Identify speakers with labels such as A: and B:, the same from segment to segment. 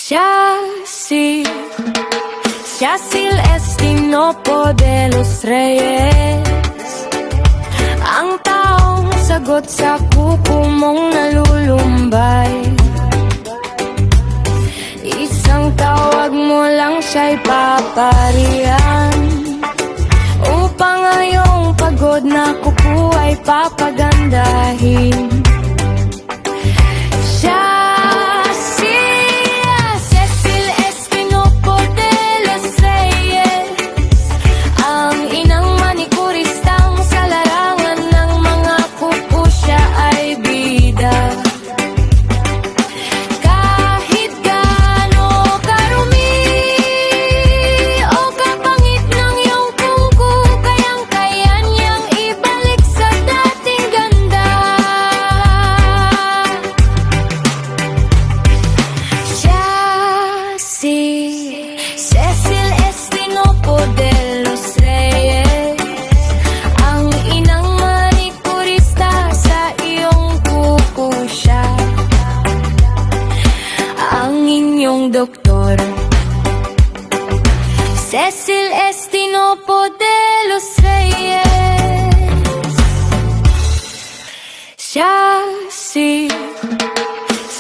A: Yacil Estinopo de los Reyes, ang taong sagot sa kuko mong nalulumbay. Isang tawag mo lang siya'y paparihan, upang ngayong pagod na kuko ay papagandahin. Cecil Estinopo de los Reyes, ang inang manikurista, sa iyong kuko siya, ang inyong doktor. Cecil Estinopo de los Reyes,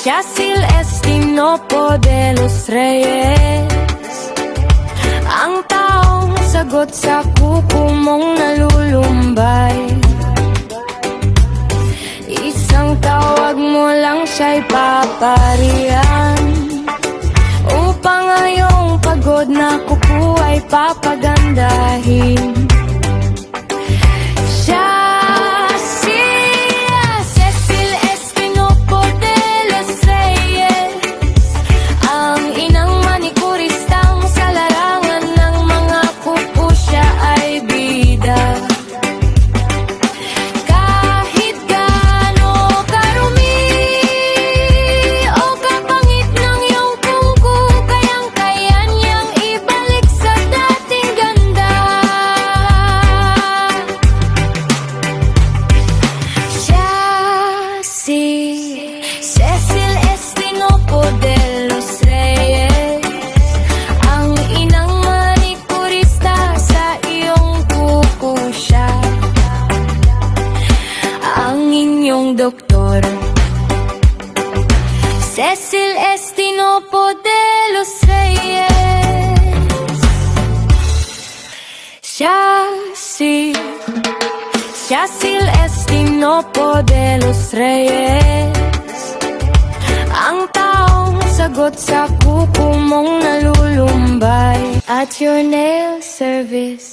A: Yacil Estinopo de los Reyes, ang taong sagot sa kuko mong nalulumbay. Isang tawag mo lang siya'y paparihan, upang ngayong pagod na kuko ay papagandahin. Cecil Estinopo de los Reyes, ang inang manikurista, sa iyong kuko siya, ang inyong doktor. Cecil Estinopo de los Reyes, Yacil Estinopo de los Reyes, ang taong sagot sa kuko mong nalulumbay. At your nail service.